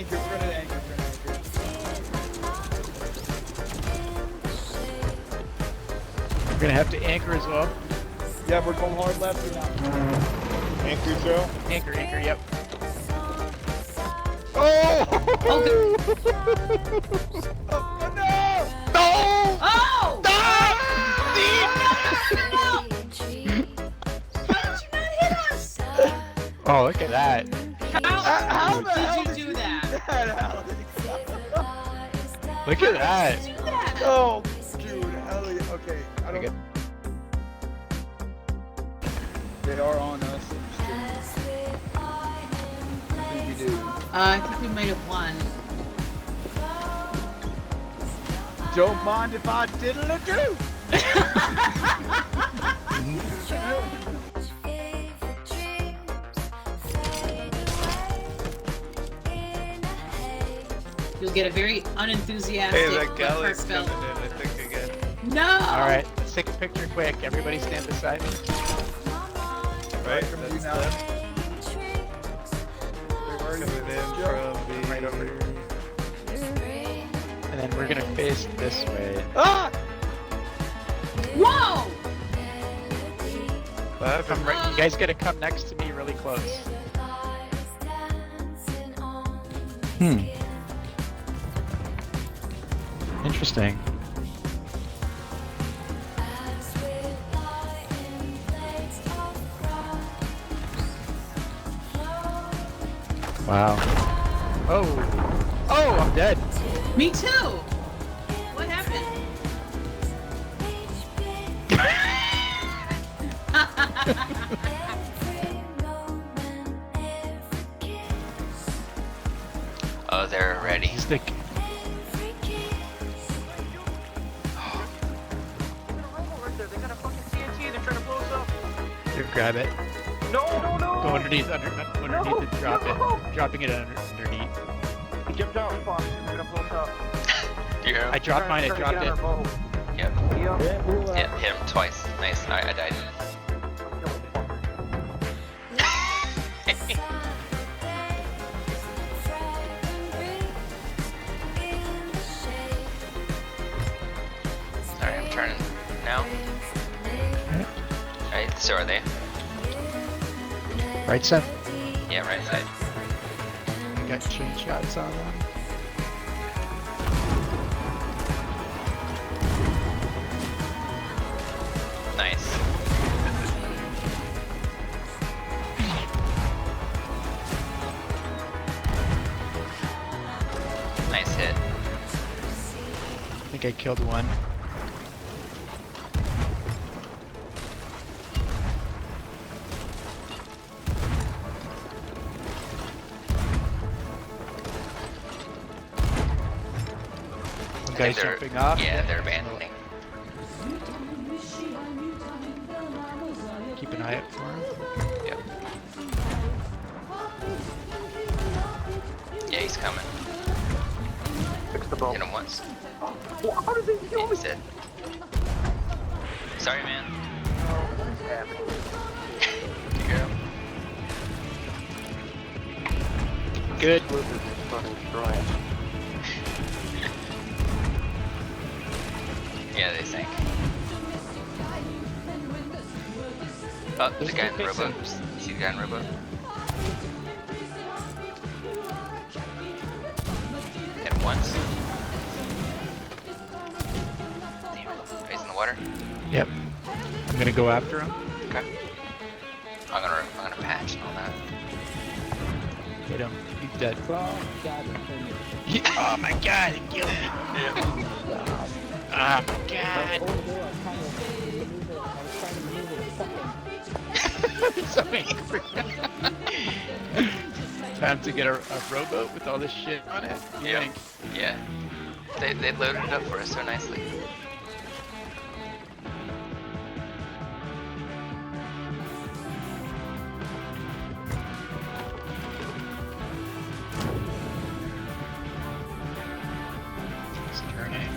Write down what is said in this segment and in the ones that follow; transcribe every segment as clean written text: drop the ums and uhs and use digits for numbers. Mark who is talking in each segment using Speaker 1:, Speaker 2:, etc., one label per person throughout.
Speaker 1: anchor, we're gonna anchor,
Speaker 2: We're gonna have to anchor as well.
Speaker 1: Yeah, we're going hard left now. Anchor, Joe?
Speaker 2: Anchor, yep.
Speaker 3: Oh!
Speaker 4: Oh, good.
Speaker 1: Oh, no!
Speaker 3: No!
Speaker 4: Oh!
Speaker 3: No!
Speaker 4: No! How did you not hit us?
Speaker 2: Oh, look at that.
Speaker 4: How did you do that?
Speaker 2: Look at that.
Speaker 4: Do that?
Speaker 1: Oh, dude, hell yeah. Okay, I don't. They are on us. I think we do.
Speaker 4: I think we might have won.
Speaker 1: Don't mind if I diddle-a-do.
Speaker 4: You'll get a very unenthusiastic.
Speaker 3: Hey, that
Speaker 4: but
Speaker 3: galley's
Speaker 4: heartfelt-
Speaker 3: coming in, I think, again.
Speaker 4: No!
Speaker 2: Alright, let's take a picture quick. Everybody stand beside me.
Speaker 3: Right?
Speaker 1: From you
Speaker 3: That's
Speaker 1: now.
Speaker 3: them.
Speaker 1: Where are you?
Speaker 3: Coming in from the...
Speaker 1: Right over here.
Speaker 2: And then we're gonna face this way.
Speaker 1: Ah!
Speaker 4: Whoa!
Speaker 3: What happened?
Speaker 2: Come right, you guys gotta come next to me really close. Interesting. Wow. Oh! Oh, I'm dead.
Speaker 4: Me too! What happened?
Speaker 5: Oh, they're ready.
Speaker 2: He's the... Here, grab it.
Speaker 1: No!
Speaker 2: Go underneath and drop it. Dropping it underneath.
Speaker 1: Get down, Fox. We're gonna blow up.
Speaker 5: Yeah.
Speaker 2: I dropped mine, I dropped it.
Speaker 5: Yep. Hit him twice. Nice. Alright, I died. Sorry, I'm turning now. Alright, so are they?
Speaker 2: Right, Seth?
Speaker 5: Yeah, right side.
Speaker 2: I got chain shots on them.
Speaker 5: Nice. Nice hit.
Speaker 2: I think I killed one. One guy's
Speaker 5: they're-
Speaker 2: jumping off.
Speaker 5: Yeah, they're abandoning.
Speaker 2: Keep an eye out for him.
Speaker 5: Yep. Yeah, he's coming.
Speaker 1: Fix the boat.
Speaker 5: Hit him once.
Speaker 1: How did they
Speaker 5: Yeah,
Speaker 1: kill me?
Speaker 5: he's dead. Sorry, man. You go.
Speaker 2: Good.
Speaker 5: Yeah, they sank. Oh, the guy in the rowboat. See the guy in the rowboat? Hit him once. Damn, he's in the water.
Speaker 2: Yep. I'm gonna go after him.
Speaker 5: Okay. I'm gonna patch and all that.
Speaker 2: Hit him. He's dead. Oh my god, he killed me. Oh my god. So angry. Time to get a rowboat with all this shit on it. You
Speaker 5: Yep.
Speaker 2: think?
Speaker 5: Yeah. They loaded it up for us so nicely.
Speaker 2: It's turning.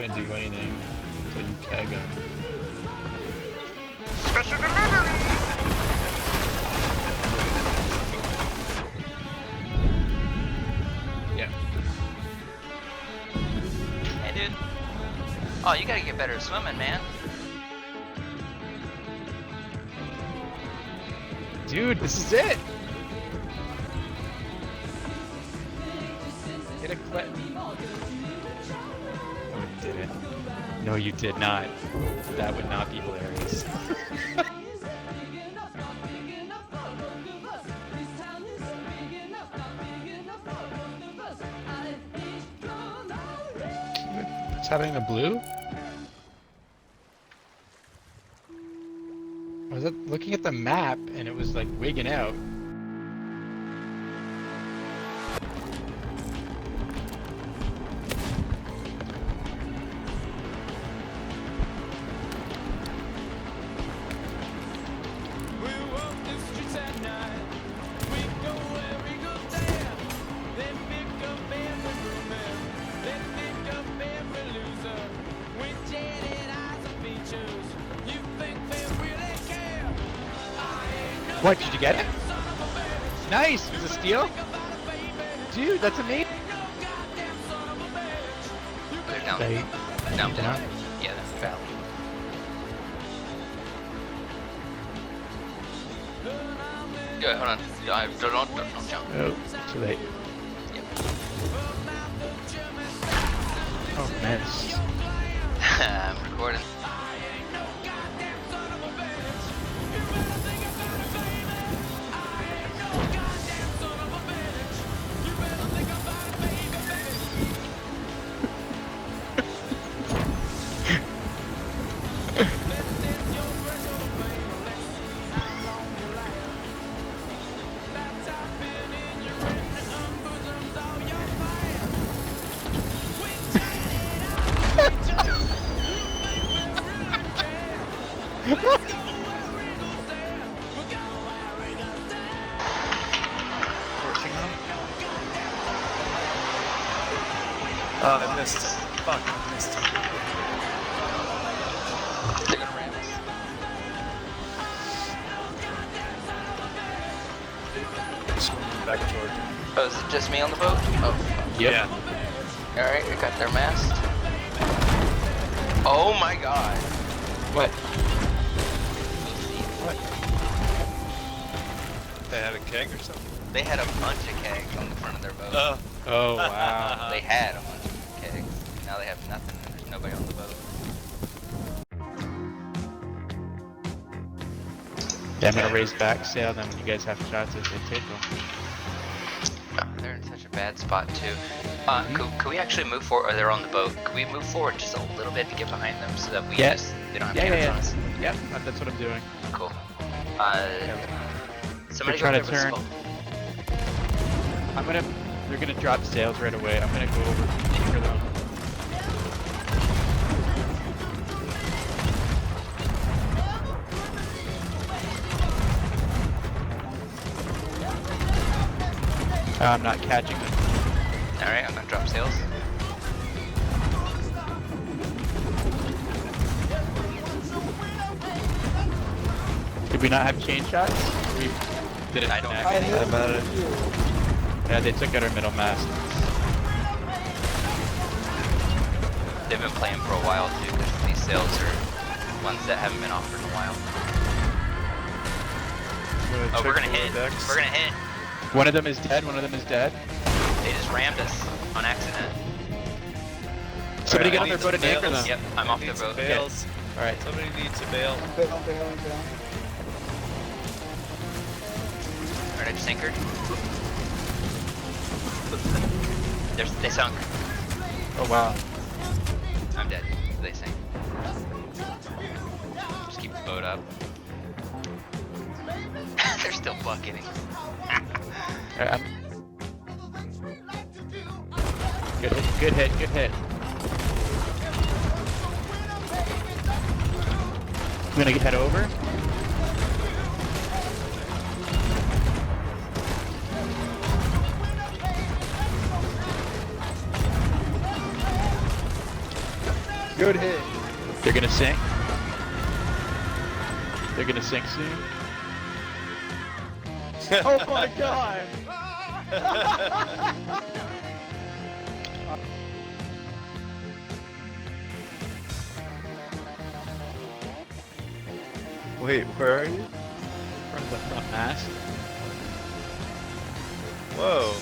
Speaker 2: gonna do anything until you tag him.
Speaker 5: Special delivery!
Speaker 2: Yeah.
Speaker 5: Hey, dude. Oh, you gotta get better at swimming, man.
Speaker 2: Dude, this is it! Get a clip. No, you didn't. No, you did not. That would not be hilarious. What's happening to blue? I was looking at the map and it was like wigging out. What, did you get it? Nice! Was it a steal? Dude, that's amazing!
Speaker 5: Clear down.
Speaker 2: Right.
Speaker 5: Down.
Speaker 2: Down.
Speaker 5: Yeah, that's the valley. Yeah, hold on. Don't jump.
Speaker 2: Oh, too late.
Speaker 5: Yep.
Speaker 2: Oh, nice.
Speaker 5: I'm recording.
Speaker 3: Oh, I missed it. Fuck, I missed it.
Speaker 5: They're gonna ram us.
Speaker 3: Swimming back toward.
Speaker 5: Oh, is it just me on the boat? Oh, fuck.
Speaker 2: Yep.
Speaker 5: Alright, we got their mast. Oh my god.
Speaker 2: What?
Speaker 5: What?
Speaker 3: They had a keg or something?
Speaker 5: They had a bunch of kegs on the front of their boat.
Speaker 3: Oh.
Speaker 2: Oh, wow.
Speaker 5: They had a bunch of kegs. Now they have nothing and there's nobody on the boat.
Speaker 2: Yeah, I'm gonna raise back sail, then when you guys have shots as they take them.
Speaker 5: Oh, they're in such a bad spot too. Could we actually move forward? Or they're on the boat. Could we move forward just a little bit to get behind them so that we
Speaker 2: Yeah.
Speaker 5: they don't have
Speaker 2: Yeah,
Speaker 5: cannons
Speaker 2: yeah,
Speaker 5: on us?
Speaker 2: yeah. Yep, that's what I'm doing.
Speaker 5: Cool. Somebody
Speaker 2: They're trying
Speaker 5: go
Speaker 2: to
Speaker 5: grab a
Speaker 2: turn.
Speaker 5: skull.
Speaker 2: They're gonna drop sails right away. I'm gonna go over for them. I'm not catching them.
Speaker 5: Alright, I'm gonna drop sails.
Speaker 2: Did we not have chain shots? We did it.
Speaker 5: I don't
Speaker 2: connect.
Speaker 5: have any.
Speaker 3: How about it?
Speaker 2: Yeah, they took out our middle mast.
Speaker 5: They've been playing for a while too, because these sails are ones that haven't been offered in a while. Oh, we're gonna hit. We're gonna hit.
Speaker 2: One of them is dead. One of them is dead.
Speaker 5: They just rammed us on accident.
Speaker 2: Somebody
Speaker 3: Alright,
Speaker 2: get
Speaker 3: I
Speaker 2: on their
Speaker 3: need
Speaker 2: boat and
Speaker 3: some
Speaker 2: anchor
Speaker 3: bails.
Speaker 2: them.
Speaker 5: Yep, I'm off their
Speaker 3: Need some
Speaker 5: boat.
Speaker 3: bails.
Speaker 2: All right.
Speaker 3: Somebody needs a bail.
Speaker 1: I'm bailing.
Speaker 5: Alright, I just anchored. They sunk.
Speaker 2: Oh wow.
Speaker 5: I'm dead. They sank. Just keep the boat up. They're still bucketing.
Speaker 2: All right, good hit. Good hit. Good hit. I'm gonna head over.
Speaker 1: Good hit.
Speaker 2: They're gonna sink. They're gonna sink soon.
Speaker 1: Oh my god!
Speaker 3: Wait, where are you?
Speaker 2: From the front mast.
Speaker 3: Whoa.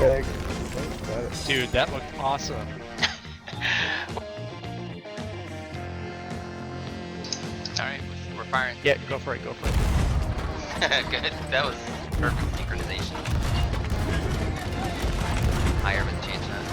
Speaker 2: Okay.
Speaker 1: Okay.
Speaker 2: Dude, that looked awesome.
Speaker 5: Alright, we're firing.
Speaker 2: Yeah, go for it, go for it.
Speaker 5: Good. That was perfect synchronization. Higher with change that.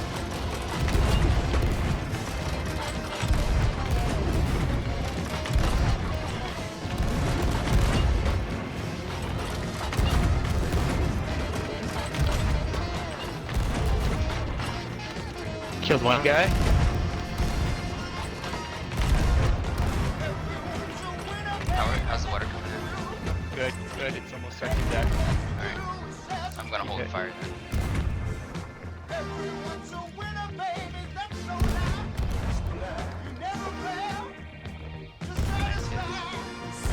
Speaker 2: Killed one guy.
Speaker 5: How's the water coming in?
Speaker 2: Good, good. It's almost touching deck.
Speaker 5: Alright. I'm gonna hold
Speaker 2: Okay.
Speaker 5: fire then.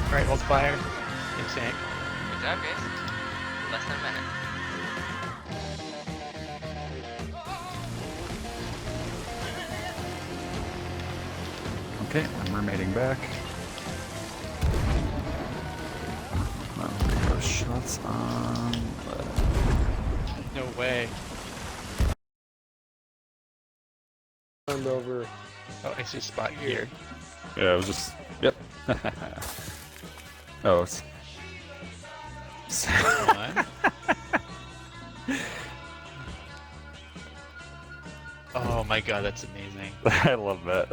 Speaker 2: Alright, hold fire. And sink.
Speaker 5: Good job, guys. Less than a minute.
Speaker 6: Okay, I'm mermaiding back. There we go. Shots on.
Speaker 2: No way.
Speaker 1: Turned over.
Speaker 2: Oh, I see a spot here.
Speaker 6: Yeah, it was just. Yep. Oh, it's.
Speaker 2: One. Oh my god, that's amazing.
Speaker 6: I love that.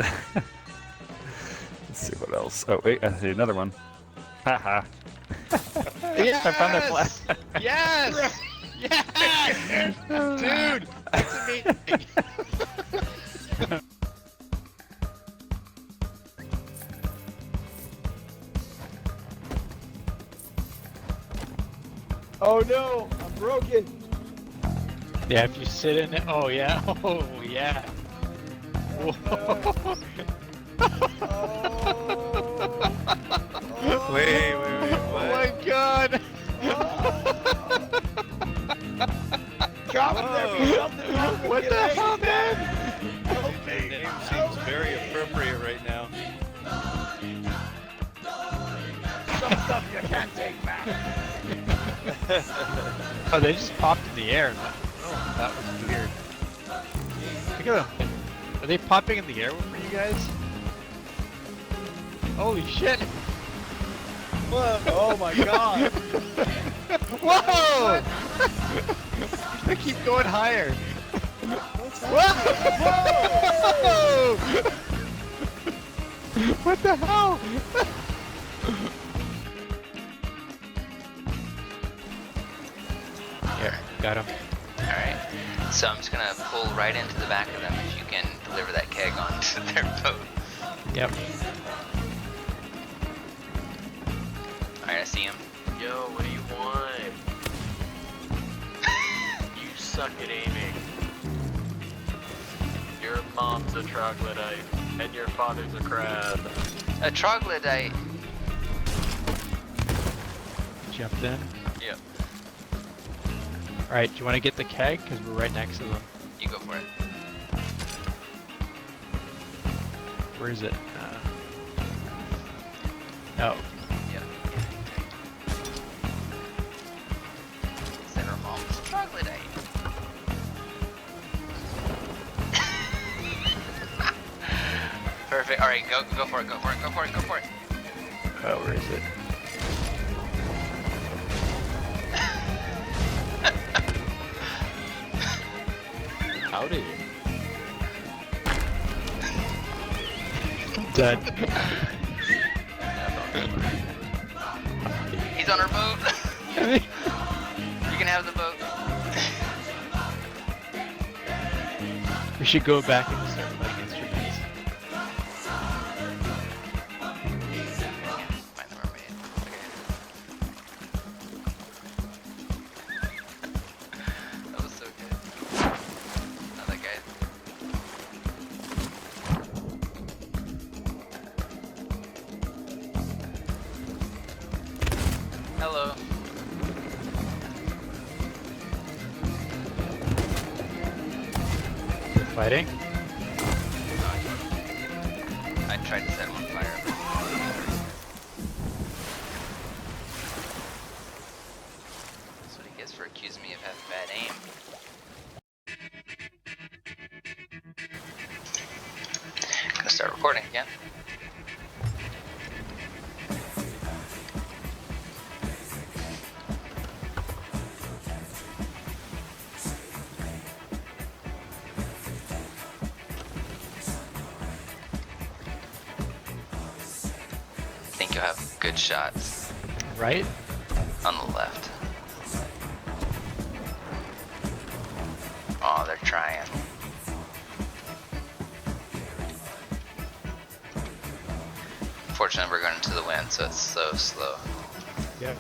Speaker 6: Let's see what else. Oh wait, I see another one. Haha.
Speaker 2: Yes!
Speaker 6: I found that flag.
Speaker 2: Yes! Yes! Dude, that's amazing.
Speaker 1: Oh no! I'm broken!
Speaker 2: Yeah, if you sit in it. Oh yeah. Oh yeah. Whoa.
Speaker 3: Wait,
Speaker 2: Oh
Speaker 3: what?
Speaker 2: my god.
Speaker 1: Drop
Speaker 3: Whoa.
Speaker 1: there! Something wrong with
Speaker 2: What
Speaker 1: your
Speaker 2: the
Speaker 1: leg.
Speaker 2: hell, man?
Speaker 1: Help
Speaker 3: The
Speaker 1: me!
Speaker 3: name seems very appropriate right now.
Speaker 1: Some stuff you can't take back.
Speaker 2: Oh, they just popped in the air. Oh, that was weird. Look at them. Are they popping in the air for you guys? Holy shit!
Speaker 1: Oh my god!
Speaker 2: Whoa! They keep going higher. Whoa! What the hell? Here, got him.
Speaker 5: Alright. So I'm just gonna pull right into the back of them if you can deliver that keg onto their boat.
Speaker 2: Yep.
Speaker 5: Alright, I see him.
Speaker 7: Yo, what do you want? You suck at aiming. Your mom's a troglodyte, and your father's a crab.
Speaker 5: A troglodyte.
Speaker 2: Jumped in.
Speaker 5: Yep.
Speaker 2: Alright, do you want to get the keg? Because we're right next to them.
Speaker 5: You go for it.
Speaker 2: Where is it? Oh.
Speaker 5: Yep. Said her mom's a troglodyte. Perfect. Alright, go for it, go for it, go for it, go for it.
Speaker 2: Oh, where is it?
Speaker 7: Howdy.
Speaker 2: Dead.
Speaker 5: He's on our boat. You can have the boat.
Speaker 2: We should go back and start playing instruments.
Speaker 5: Hello.
Speaker 2: They're fighting.
Speaker 5: I tried to set him on fire. That's what he gets for accusing me of having bad aim. Gonna start recording again. I think you'll have good shots
Speaker 2: Right?
Speaker 5: on the left. Oh, they're trying. Fortunately, we're going into the wind, so it's so slow.
Speaker 2: Yep.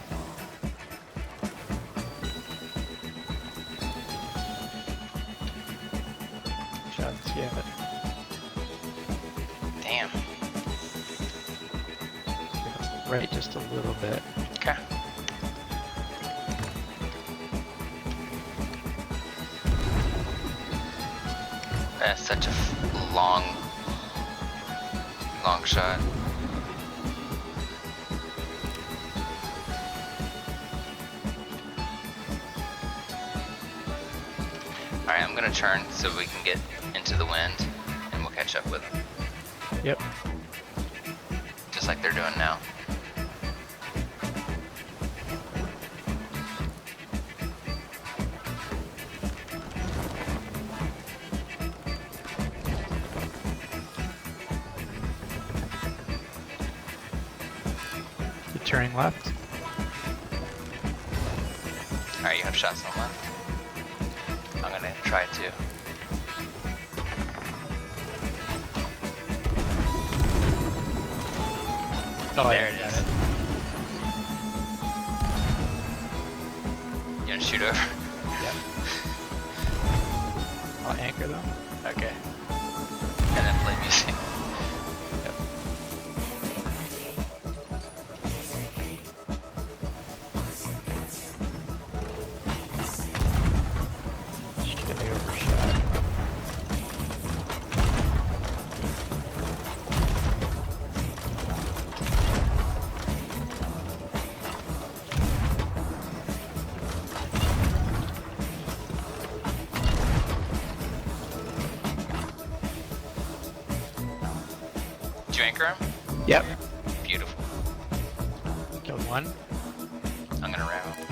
Speaker 2: Shots, yeah.
Speaker 5: Damn.
Speaker 2: Right, just a little bit.
Speaker 5: Okay. That's such a long shot. Alright, I'm gonna turn so we can get into the wind and we'll catch up with them.
Speaker 2: Yep.
Speaker 5: Just like they're doing now.
Speaker 2: You're turning left.
Speaker 5: Alright, you have shots on left. I'm gonna try to.
Speaker 2: Oh,
Speaker 5: There
Speaker 2: yeah,
Speaker 5: it
Speaker 2: got
Speaker 5: is. You gonna shoot over?
Speaker 2: Yep. I'll anchor them.
Speaker 5: Okay. And then play music.
Speaker 2: Yep. Just get me overshot.
Speaker 5: Did you anchor him?
Speaker 2: Yep.
Speaker 5: Beautiful.
Speaker 2: Killed one.
Speaker 5: I'm gonna ram him.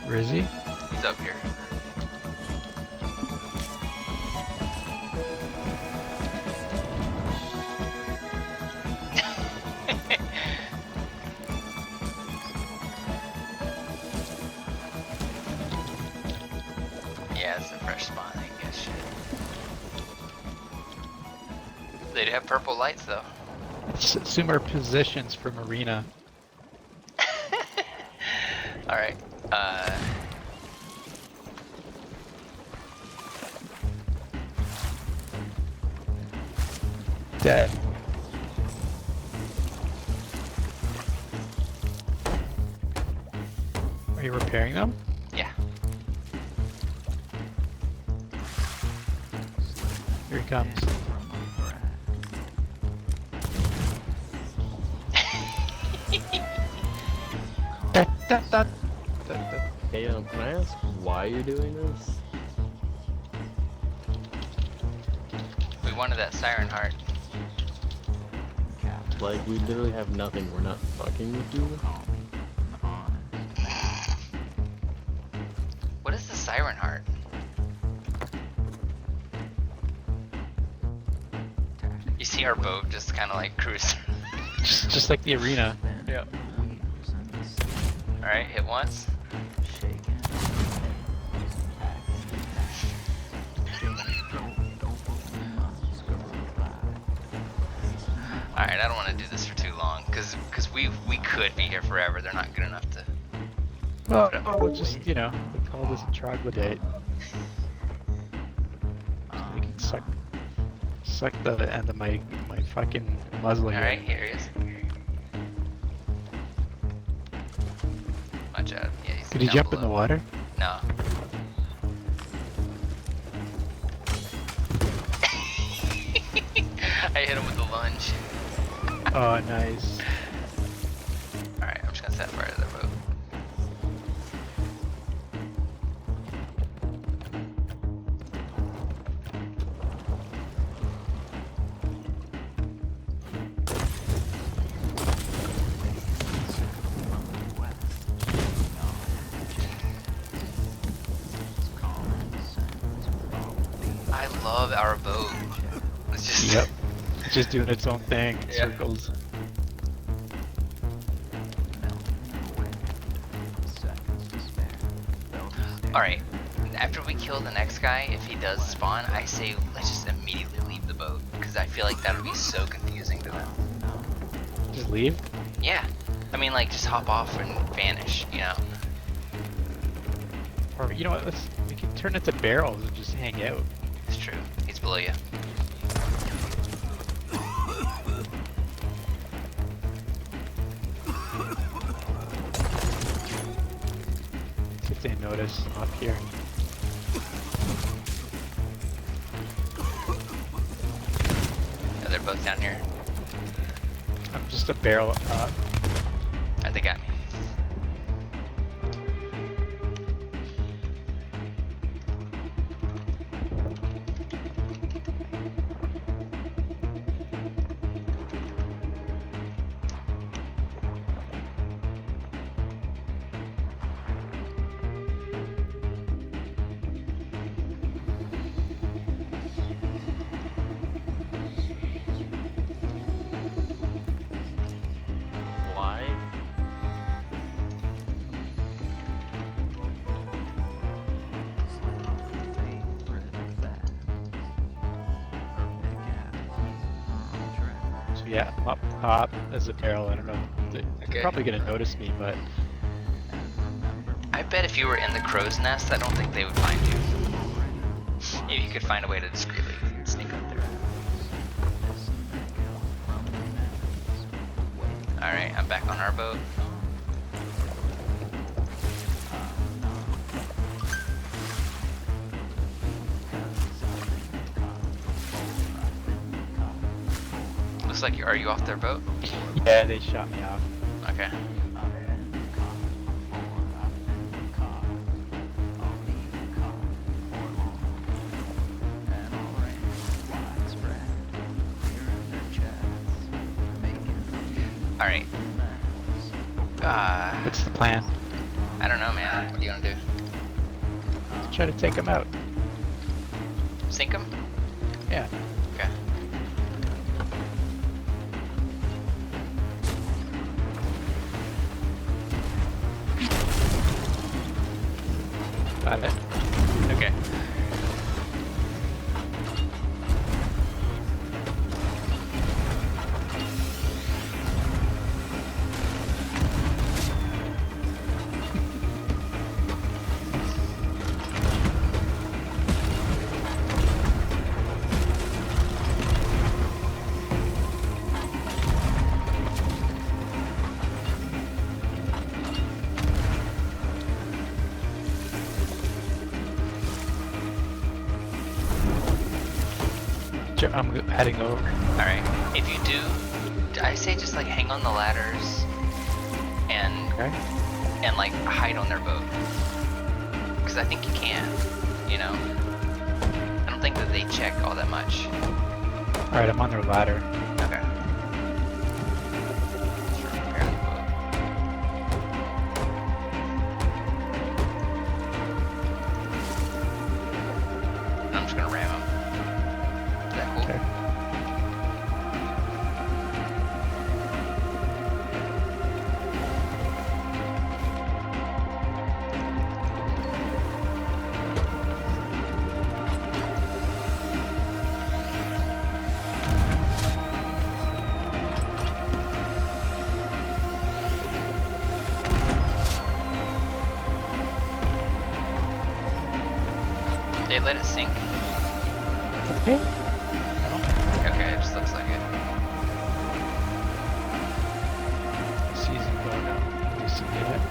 Speaker 2: Where is he?
Speaker 5: He's up here. Yeah, it's a fresh spawn, I guess. Shit. They do have purple lights though.
Speaker 2: Assume our positions for Marina.
Speaker 5: Alright.
Speaker 2: Dead. Are you repairing them?
Speaker 5: Yeah.
Speaker 2: Here he comes. Da, da, da, da, da.
Speaker 8: Hey, can I ask why you're doing this?
Speaker 5: We wanted that siren heart.
Speaker 8: Like, we literally have nothing. We're not fucking with you.
Speaker 5: What is the siren heart? You see our boat just kind of like cruise.
Speaker 2: Just like the arena.
Speaker 5: Yeah. Alright, hit once. Alright, I don't want to do this for too long. long, cause we could be here forever. They're not good enough to.
Speaker 2: Well, we'll just, you know, we call this a troglodyte. We can suck the end of my fucking muzzle here.
Speaker 5: Alright, here he is. Watch out. Yeah, he's
Speaker 2: Did he
Speaker 5: down
Speaker 2: jump in the
Speaker 5: below.
Speaker 2: water?
Speaker 5: No. I hit him with the lunge.
Speaker 2: Oh, nice.
Speaker 5: Alright, I'm just gonna set fire to the boat. I love our boat. It's just
Speaker 2: Yep. It's just doing its own thing.
Speaker 5: Yeah.
Speaker 2: Circles.
Speaker 5: Alright, after we kill the next guy, if he does spawn, I say let's just immediately leave the boat, because I feel like that would be so confusing to them.
Speaker 2: Just leave?
Speaker 5: Yeah, I mean like just hop off and vanish, you know?
Speaker 2: Or, you know what, we can turn it to barrels and just hang out.
Speaker 5: It's true, he's below you.
Speaker 2: See if they notice up here.
Speaker 5: Yeah, they're both down here.
Speaker 2: I'm just a barrel up.
Speaker 5: They got me.
Speaker 8: Why?
Speaker 2: So yeah, I'm up top as a barrel. I don't know. They're
Speaker 5: Okay.
Speaker 2: probably gonna notice me, but
Speaker 5: I bet if you were in the crow's nest, I don't think they would find you. If you could find a way to discreetly sneak up there. Alright, I'm back on our boat. Looks like are you off their boat?
Speaker 2: yeah, they shot me off.
Speaker 5: Okay. Alright.
Speaker 2: What's the plan?
Speaker 5: I don't know, man. What do you want to do?
Speaker 2: Let's try to take them out.
Speaker 5: Sink them?
Speaker 2: Yeah.
Speaker 5: Okay.
Speaker 2: Got it.
Speaker 5: Okay.
Speaker 2: I'm heading over.
Speaker 5: Alright. If you do, I say just like hang on the ladders and
Speaker 2: Okay.
Speaker 5: and like hide on their boat. Because I think you can, you know? I don't think that they check all that much.
Speaker 2: Alright, I'm on their ladder.
Speaker 5: Okay. Just repair the boat. And I'm just gonna ram them. Is that cool?
Speaker 2: Okay.
Speaker 5: let it sink?
Speaker 8: Okay.
Speaker 5: Okay, it just looks like it.
Speaker 2: Season bow now. Just to get it.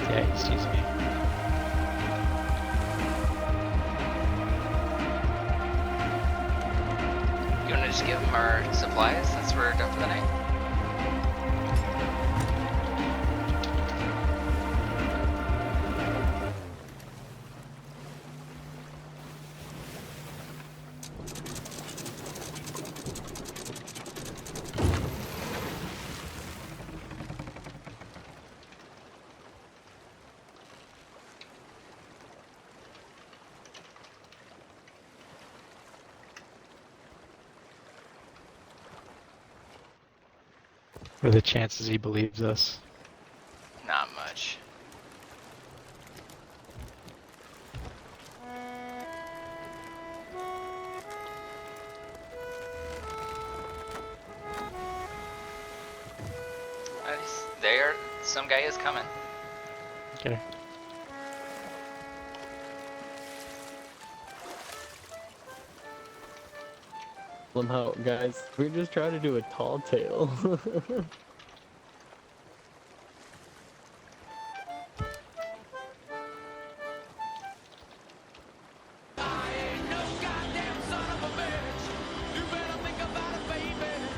Speaker 2: Yeah, he sees me.
Speaker 5: You wanna just give him our supplies since we're done for the night?
Speaker 2: What are the chances he believes us?
Speaker 5: Not much. There, some guy is coming.
Speaker 2: Okay.
Speaker 8: Somehow, guys, we're just trying to do a tall tale.